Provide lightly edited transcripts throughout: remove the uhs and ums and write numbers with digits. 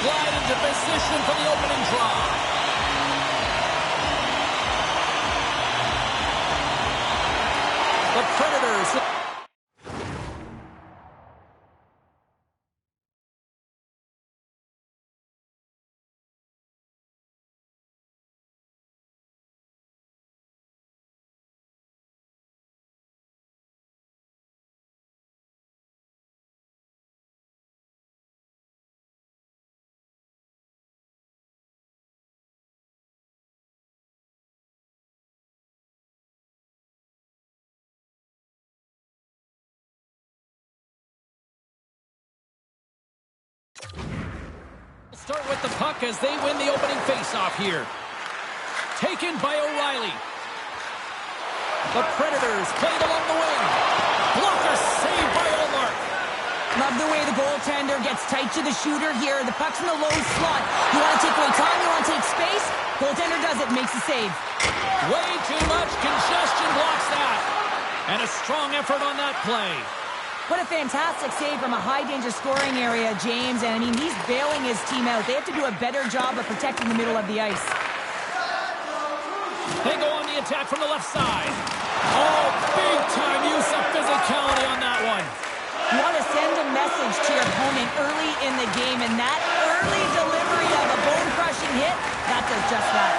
glide into position for the opening draw. The Predators. Start with the puck as they win the opening faceoff here. Taken by O'Reilly. The Predators played along the wing. Blocker saved by Ullmark. Love the way the goaltender gets tight to the shooter here. The puck's in the low slot. You want to take away time, you want to take space. Goaltender does it, makes the save. Way too much congestion blocks that. And a strong effort on that play. What a fantastic save from a high-danger scoring area, James. And, I mean, he's bailing his team out. They have to do a better job of protecting the middle of the ice. They go on the attack from the left side. Oh, big-time use of physicality on that one. You want to send a message to your opponent early in the game, and that early delivery of a bone-crushing hit, that does just that.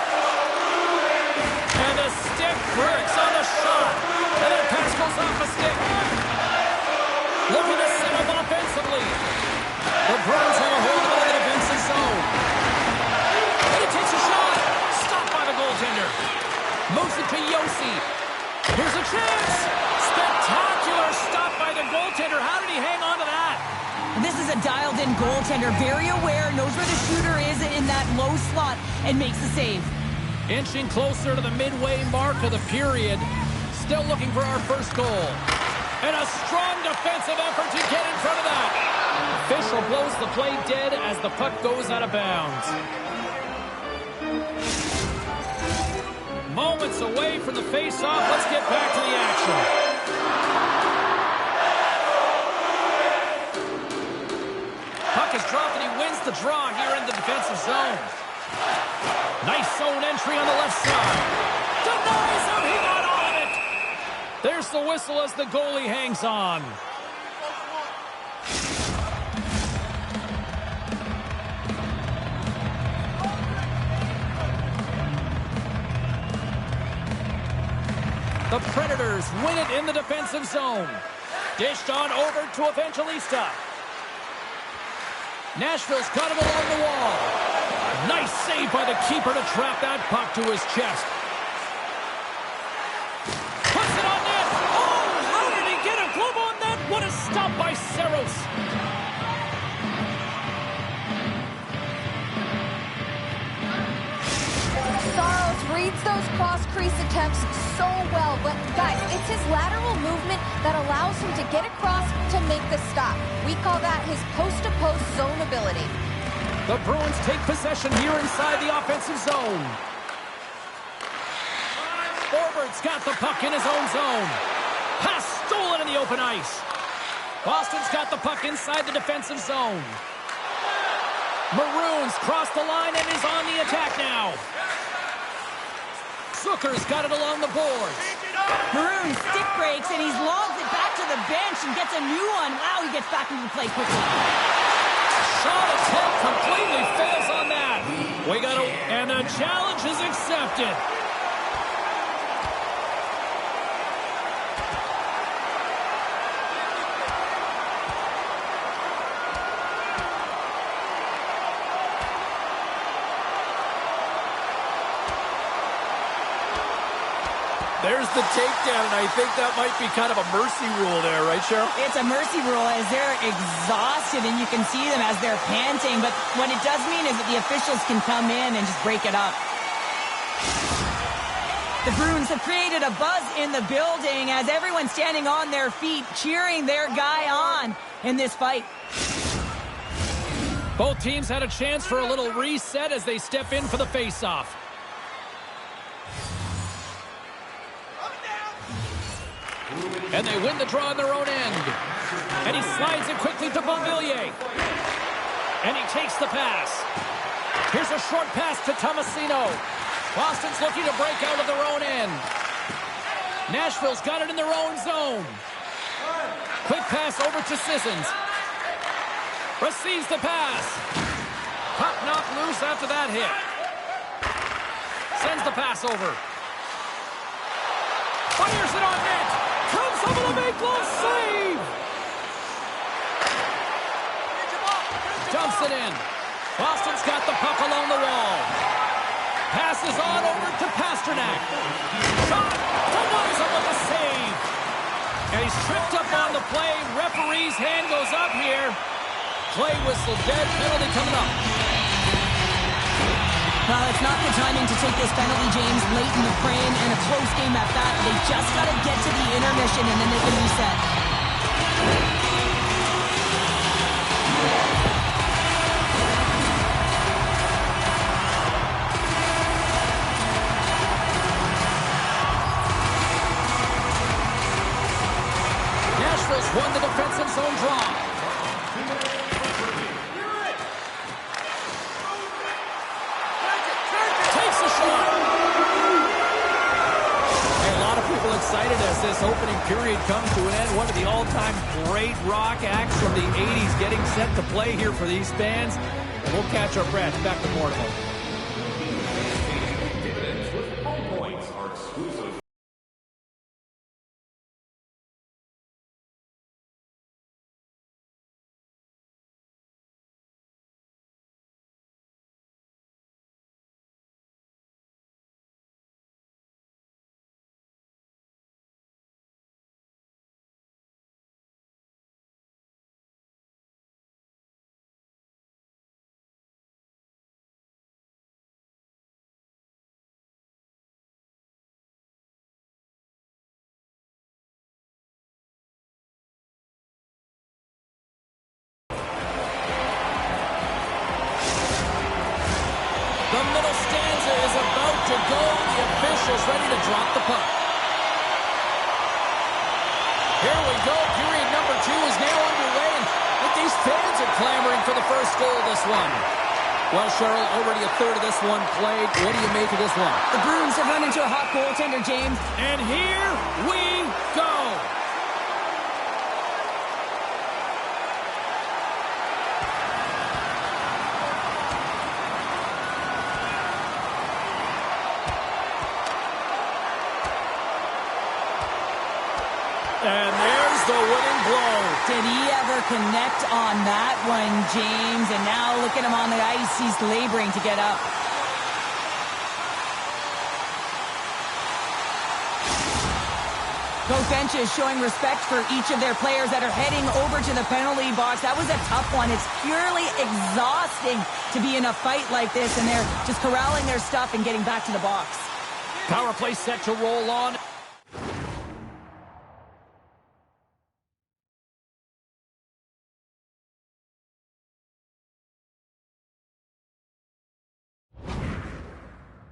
And the stick works on the shot. And then pass goes off the stick. Looking to set up offensively. The Bruins have a hold of the defensive zone. And he takes a shot. Stopped by the goaltender. Moves it to Yossi. Here's a chance. Spectacular stop by the goaltender. How did he hang on to that? This is a dialed-in goaltender. Very aware, knows where the shooter is in that low slot, and makes the save. Inching closer to the midway mark of the period. Still looking for our first goal. And a strong defensive effort to get in front of that. Official blows the play dead as the puck goes out of bounds. Moments away from the face-off. Let's get back to the action. Puck is dropped and he wins the draw here in the defensive zone. Nice zone entry on the left side. Denies him. He got all of it. There's the whistle as the goalie hangs on. The Predators win it in the defensive zone. Dished on over to Evangelista. Nashville's got it along the wall. Nice save by the keeper to trap that puck to his chest. Puts it on net. Oh, how did he get a glove on that? What a stop by Saros. Saros reads those cross-crease attempts so well, but guys, it's his lateral movement that allows him to get across to make the stop. We call that his post-to-post zone ability. The Bruins take possession here inside the offensive zone. Forward's got the puck in his own zone. Pass stolen in the open ice. Boston's got the puck inside the defensive zone. Maroons cross the line and is on the attack now. Zucker's got it along the boards. Maroon stick breaks, and he's lobbed it back to the bench and gets a new one. Wow, he gets back into the play quickly. Shot attempt completely fails on that. And the challenge is accepted. There's the takedown, and I think that might be kind of a mercy rule there, right, Cheryl? It's a mercy rule as they're exhausted, and you can see them as they're panting. But what it does mean is that the officials can come in and just break it up. The Bruins have created a buzz in the building as everyone's standing on their feet, cheering their guy on in this fight. Both teams had a chance for a little reset as they step in for the face-off. And they win the draw on their own end. And he slides it quickly to Beauvillier. And he takes the pass. Here's a short pass to Tomasino. Boston's looking to break out of their own end. Nashville's got it in their own zone. Quick pass over to Sissons. Receives the pass. Puck knocked loose after that hit. Sends the pass over. Fires it on net. Comes up with a big glove save. Dumps it in. Boston's got the puck along the wall. Passes on over to Pastrnak. Shot. Denies him with a save. And he's tripped up on the play. Referee's hand goes up here. Play whistle dead. Penalty coming up. Well, it's not the timing to take this penalty, James. Late in the frame and a close game at that. They just got to get to the intermission and then they can reset. Nashville's won the defensive zone draw. Takes a shot. Hey, a lot of people excited as this opening period comes to an end. One of the all-time great rock acts from the 80s getting set to play here for these fans. And we'll catch our breath. Back to Portable. Dividends with home points are exclusive. The middle stanza is about to go. The official's ready to drop the puck. Here we go. Period number 2 is now underway. And these fans are clamoring for the first goal of this one. Well, Cheryl, already a third of this one played. What do you make of this one? The Bruins have run into a hot goaltender, James. And here we go. And there's the winning blow. Did he ever connect on that one, James? And now look at him on the ice. He's laboring to get up. Both benches showing respect for each of their players that are heading over to the penalty box. That was a tough one. It's purely exhausting to be in a fight like this, and they're just corralling their stuff and getting back to the box. Power play set to roll on.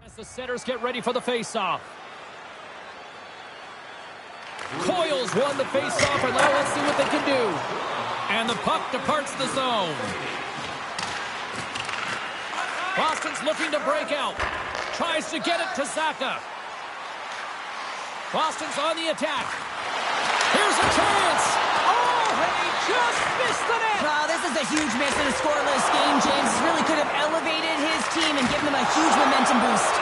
As the setters get ready for the face-off. Coyle's won the face-off, and now let's see what they can do. And the puck departs the zone. Boston's looking to break out. Tries to get it to Zacha. Boston's on the attack. Here's a chance. Oh, and he just missed the net. Wow, this is a huge miss in a scoreless game, James. This really could have elevated his team and given them a huge momentum boost.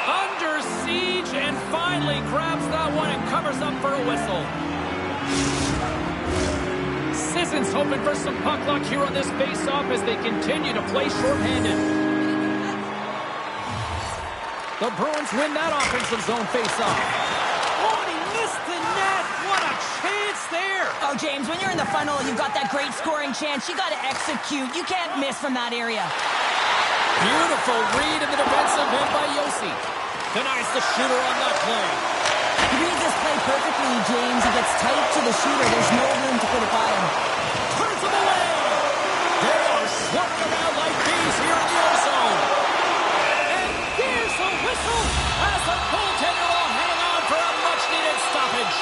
Under siege, and finally grabs that one and covers up for a whistle. Sissons hoping for some puck luck here on this face-off as they continue to play shorthanded. The Bruins win that offensive zone face-off. Oh, and he missed the net. What a chance there. Oh, James, when you're in the funnel, you've got that great scoring chance. You got to execute. You can't miss from that area. Beautiful read in the defensive end by Yossi. Denies the shooter on that play. He reads this play perfectly, James. He gets tight to the shooter. There's no room to put it by him. Turns him away. They are swarming around like bees here in the ozone. And here's a whistle as the goaltender will hang on for a much-needed stoppage.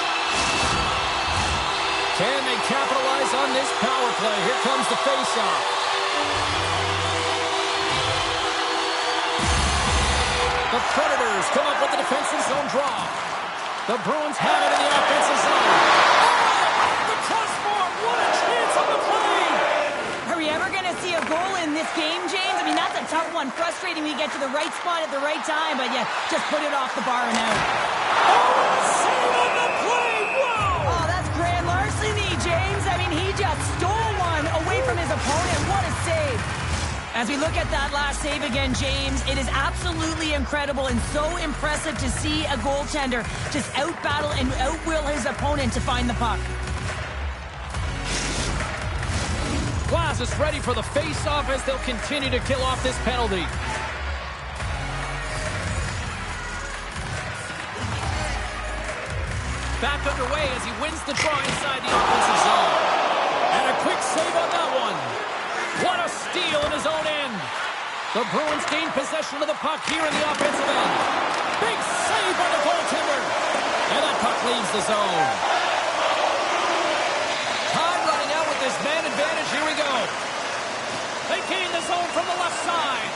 Can they capitalize on this power play? Here comes the face-off. The Predators come up with the defensive zone draw. The Bruins have it in the offensive zone. Oh, the crossbar! What a chance on the play! Are we ever going to see a goal in this game, James? I mean, that's a tough one. Frustrating when you get to the right spot at the right time, but yeah, just put it off the bar and out. Oh, save on the play! Wow! Oh, that's grand larceny, James. I mean, he just stole one away from his opponent. What a save. As we look at that last save again, James, it is absolutely incredible and so impressive to see a goaltender just out-battle and out-will his opponent to find the puck. Glass is ready for the face-off as they'll continue to kill off this penalty. Back underway as he wins the draw inside the offensive zone. And a quick save on that one. What a steal in his own end. The Bruins gain possession of the puck here in the offensive end. Big save by the goaltender. And that puck leaves the zone. Time running out with this man advantage. Here we go. They gain the zone from the left side.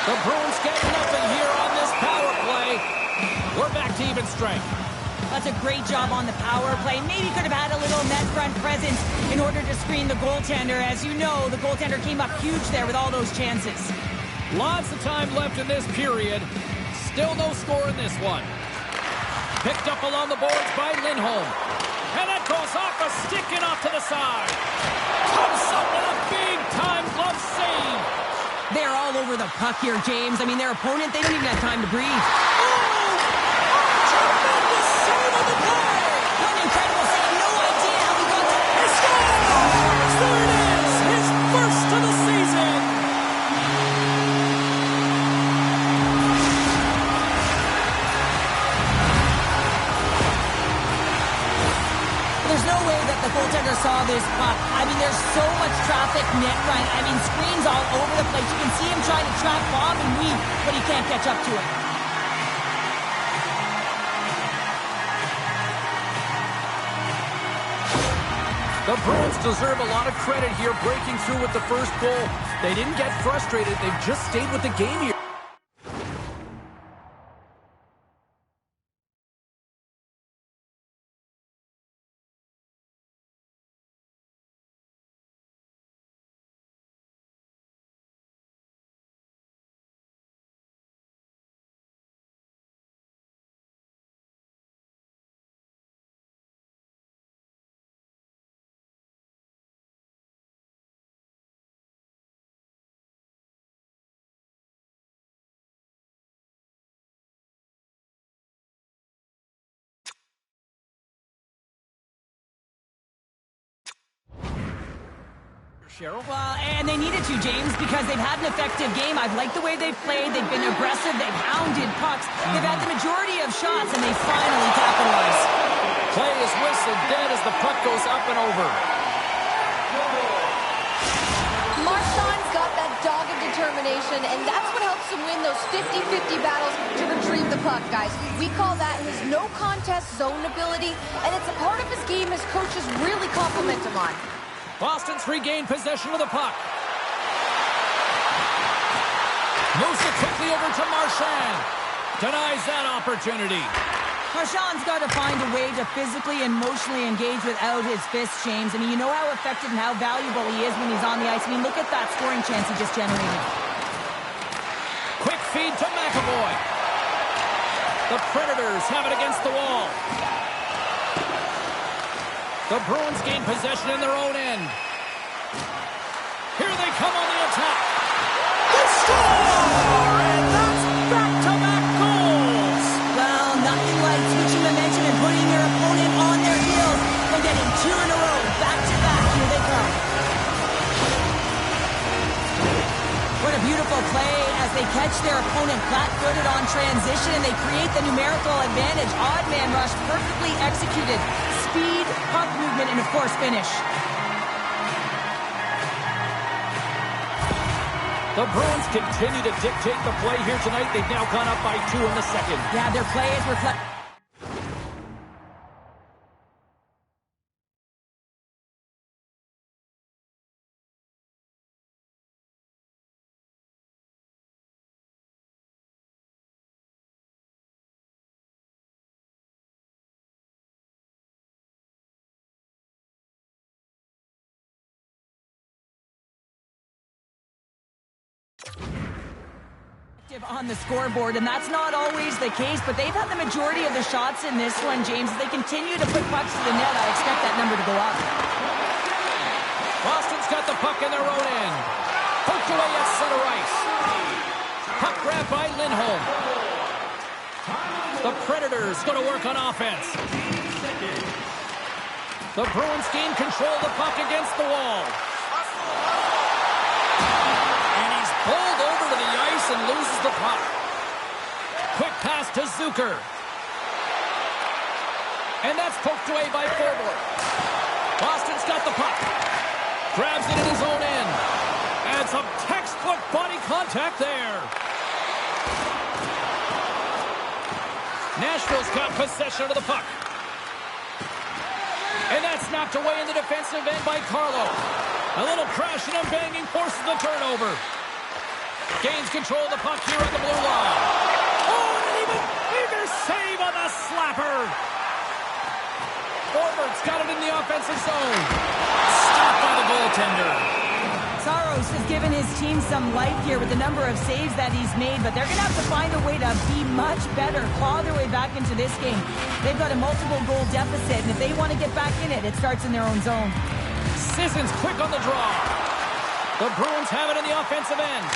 The Bruins get nothing here on this power play. We're back to even strength. That's a great job on the power play. Maybe could have had a little net front presence in order to screen the goaltender. As you know, the goaltender came up huge there with all those chances. Lots of time left in this period. Still no score in this one. Picked up along the boards by Lindholm. And that goes off a stick and off to the side. Comes up with a big-time glove save. They're all over the puck here, James. I mean, their opponent, they don't even have time to breathe. What an incredible save. No idea how we got that. He scores! There it is! His first of the season! There's no way that the goaltender saw this puck. I mean, there's so much traffic net front. I mean, screens all over the place. You can see him trying to track Bob and weave, but he can't catch up to it. The Bruins deserve a lot of credit here breaking through with the first goal. They didn't get frustrated. They just stayed with the game here. Cheryl? Well, and they needed to, James, because they've had an effective game. I've liked the way they've played. They've been aggressive. They've hounded pucks. They've had the majority of shots, and they finally capitalize. Play is whistled dead as the puck goes up and over. Marchand's got that dogged determination, and that's what helps him win those 50-50 battles to retrieve the puck, guys. We call that his no-contest zone ability, and it's a part of his game his coaches really compliment him on. Boston's regained possession of the puck. Moves it quickly over to Marchand. Denies that opportunity. Marchand's got to find a way to physically and emotionally engage without his fists, James. I mean, you know how effective and how valuable he is when he's on the ice. I mean, look at that scoring chance he just generated. Quick feed to McAvoy. The Predators have it against the wall. The Bruins gain possession in their own end. Here they come on the attack. They score! And that's back-to-back goals! Well, nothing like switching momentum and putting your opponent on their heels and getting two in a row. Back-to-back. Here they come. What a beautiful play as they catch their opponent flat-footed on transition and they create the numerical advantage. Odd man rush, perfectly executed. Speed, puck movement, and of course, finish. The Bruins continue to dictate the play here tonight. They've now gone up by 2 in the second. Yeah, their play is reflect. On the scoreboard, and that's not always the case, but they've had the majority of the shots in this one, James. As they continue to put pucks to the net, I expect that number to go up. Boston's got the puck in their own end. Poked away at center ice. Puck grab by Lindholm. The Predators going to work on offense. The Bruins gain control of the puck against the wall. And he's pulled over to the ice and loses the puck. Quick pass to Zucker. And that's poked away by Forbort. Boston's got the puck. Grabs it in his own end. And some textbook body contact there. Nashville's got possession of the puck. And that's knocked away in the defensive end by Carlo. A little crashing and banging forces the turnover. Gains control of the puck here on the blue line. Oh, and an even bigger save on the slapper. Forwards got it in the offensive zone. Stopped by the goaltender. Saros has given his team some life here with the number of saves that he's made, but they're going to have to find a way to be much better, claw their way back into this game. They've got a multiple goal deficit, and if they want to get back in it, it starts in their own zone. Sissons quick on the draw. The Bruins have it in the offensive end.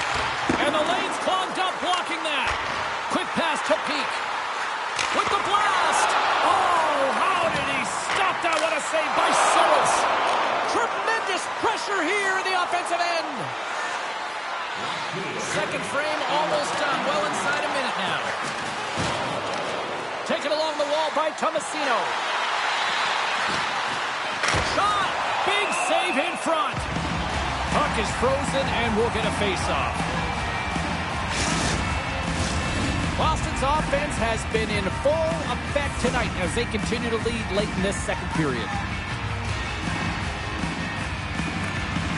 And the lane's clogged up, blocking that. Quick pass to Peak. With the blast. Oh, how did he stop that? What a save by Saros. Tremendous pressure here in the offensive end. Second frame almost done. Well inside a minute now. Taken along the wall by Tomasino. Shot. Big save in front. Puck is frozen and we'll get a face-off. Boston's offense has been in full effect tonight as they continue to lead late in this second period.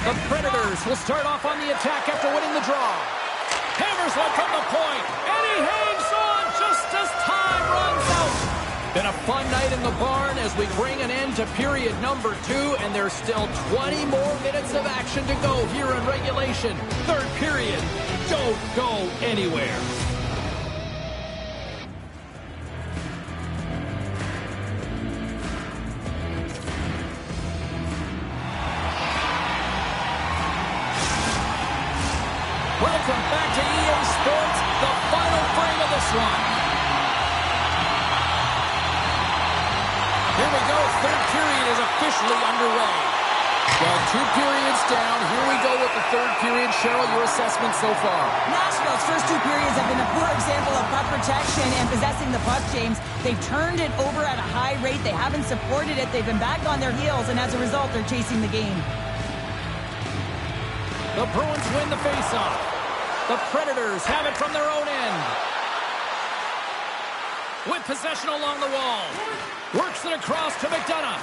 The Predators will start off on the attack after winning the draw. Hammers one from the point, and he hangs on just as time runs out. Been a fun night in the barn as we bring an end to period number 2, and there's still 20 more minutes of action to go here in regulation. Third period. Don't go anywhere. Welcome back to EA Sports, the final frame of this one. Here we go, third period is officially underway. Well, 2 periods down, here we go with the third period. Cheryl, your assessment so far? Nashville's first 2 periods have been a poor example of puck protection and possessing the puck, James. They've turned it over at a high rate. They haven't supported it. They've been back on their heels, and as a result, they're chasing the game. The Bruins win the faceoff. The Predators have it from their own end. With possession along the wall. Works it across to McDonough.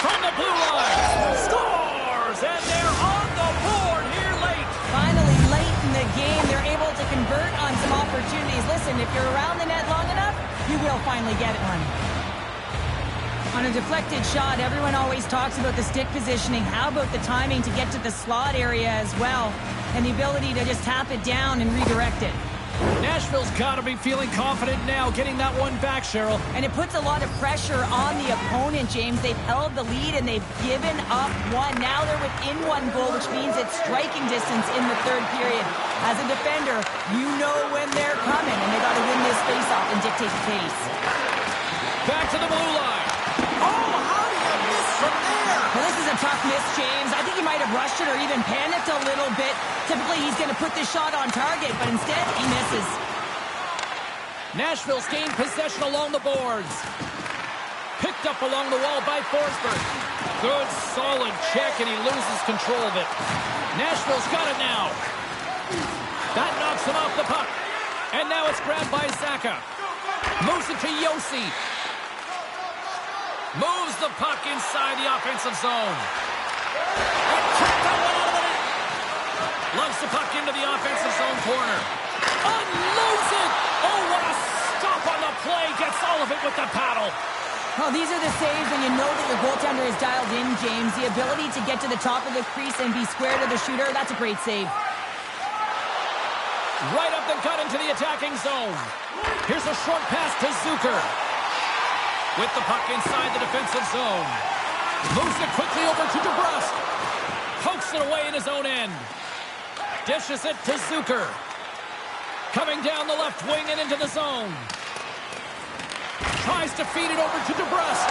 From the blue line. Scores! And they're on the board here late. Finally, late in the game, they're able to convert on some opportunities. Listen, if you're around the net long enough, you will finally get one. On a deflected shot, everyone always talks about the stick positioning. How about the timing to get to the slot area as well? And the ability to just tap it down and redirect it. Nashville's got to be feeling confident now, getting that one back, Cheryl. And it puts a lot of pressure on the opponent, James. They've held the lead and they've given up one. Now they're within 1 goal, which means it's striking distance in the third period. As a defender, you know when they're coming, and they got to win this faceoff and dictate the pace. Back to the blue line. Oh, how do you miss from there? Well, this is a tough miss, James. I think he might have rushed it or even panicked a little bit. Typically, he's going to put this shot on target, but instead, he misses. Nashville's gained possession along the boards. Picked up along the wall by Forsberg. Good, solid check, and he loses control of it. Nashville's got it now. That knocks him off the puck. And now it's grabbed by Zacha. Moves it to Yossi. Moves the puck inside the offensive zone. And checked that one out of the net. Loves the puck into the offensive zone corner. Unloads it. Oh, what a stop on the play. Gets all of it with the paddle. Well, these are the saves, and you know that your goaltender is dialed in, James. The ability to get to the top of the crease and be square to the shooter, that's a great save. Right up the gut into the attacking zone. Here's a short pass to Zucker. With the puck inside the defensive zone. Moves it quickly over to DeBrusque. Pokes it away in his own end. Dishes it to Zucker. Coming down the left wing and into the zone. Tries to feed it over to DeBrusque.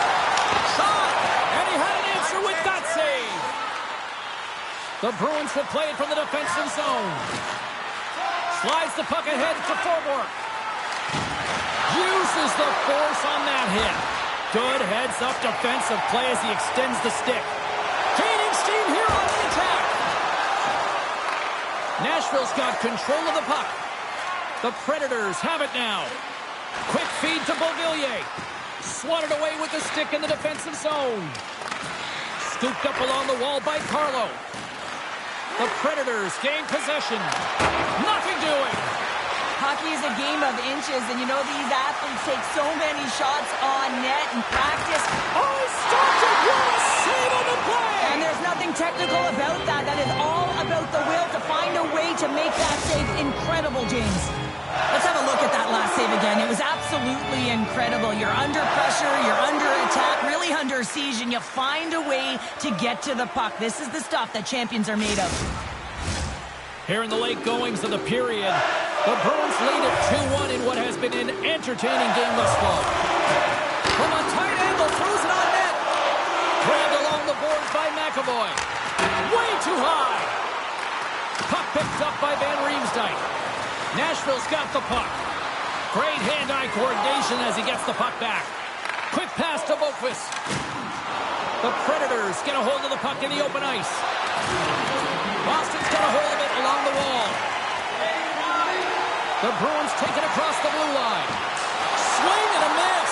Shot! And he had an answer with that save. The Bruins will play it from the defensive zone. Slides the puck ahead to Forbort. Uses the force on that hit. Good heads-up defensive play as he extends the stick. Gaining steam here on the attack. Nashville's got control of the puck. The Predators have it now. Quick feed to Beauvillier. Swatted away with the stick in the defensive zone. Scooped up along the wall by Carlo. The Predators gain possession. Nothing doing. Hockey is a game of inches, and you know these athletes take so many shots on net in practice. Oh, he stopped it! What a save on the play! And there's nothing technical about that. That is all about the will to find a way to make that save incredible, James. Let's have a look at that last save again. It was absolutely incredible. You're under pressure, you're under attack, really under siege, and you find a way to get to the puck. This is the stuff that champions are made of. Here in the late goings of the period, the Bruins lead at 2-1 in what has been an entertaining game thus far. From a tight angle, throws it on net. Grabbed along the boards by McAvoy. Way too high. Puck picked up by Van Riemsdyk. Nashville's got the puck. Great hand-eye coordination as he gets the puck back. Quick pass to Boqvist. The Predators get a hold of the puck in the open ice. Boston's got a hold of it along the wall. The Bruins take it across the blue line. Swing and a miss.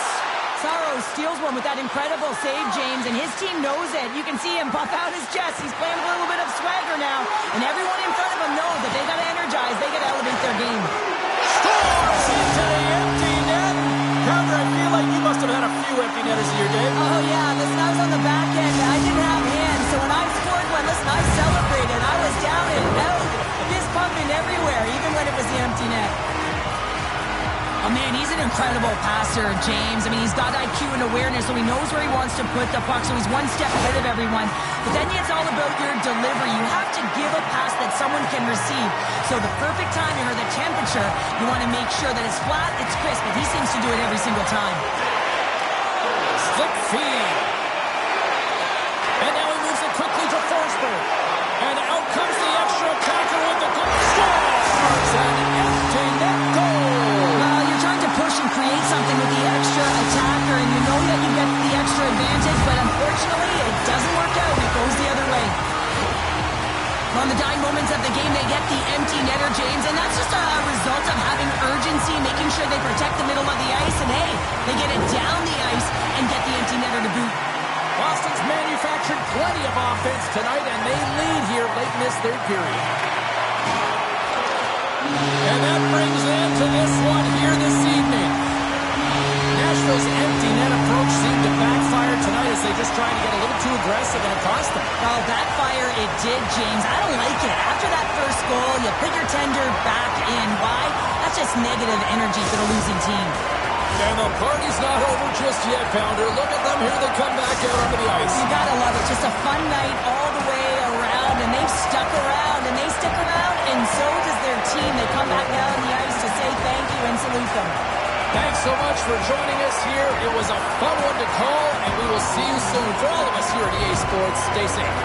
Saros steals one with that incredible save, James, and his team knows it. You can see him puff out his chest. He's playing a little bit of swagger now, and everyone in front of him knows that they got to energize. They got to elevate their game. Scores into the empty net. Carter, I feel like you must have had a few empty netters in your day. Oh, yeah. Listen, I was on the back end. I didn't have hands, so when I scored one, listen, I celebrated. I was down and out, fist pumping everywhere, even when it was the empty net. Oh, man, he's an incredible passer, James. I mean, he's got IQ and awareness, so he knows where he wants to put the puck, so he's one step ahead of everyone. But then it's all about your delivery. You have to give a pass that someone can receive. So the perfect timing or the temperature, you want to make sure that it's flat, it's crisp, and he seems to do it every single time. Slip feed. And now he moves it quickly to Forsberg. And out comes the extra attacker with the goal. Scores! An empty net goal! You're trying to push and create something with the extra attacker, and you know that you get the extra advantage, but unfortunately, it doesn't work out. It goes the other way. On the dying moments of the game, they get the empty netter, James, and that's just a result of having urgency, making sure they protect the middle of the ice, and hey, they get it down the ice and get the empty netter to boot. Boston's manufactured plenty of offense tonight, and they lead here late in this third period. And that brings an end to this one here this evening. Nashville's empty net approach seemed to backfire tonight as they just tried to get a little too aggressive, and it cost them. Well, backfire it did, James. I don't like it. After that first goal, you put your tender back in. Why? That's just negative energy for the losing team. And the party's not over just yet, Pounder. Look at them here. They come back out onto the ice. You gotta love it. Just a fun night all the way around, and they've stuck around, and they stick around, and so does their team. They come back down on the ice to say thank you and salute them. Thanks so much for joining us here. It was a fun one to call, and we will see you soon. For all of us here at EA Sports, stay safe.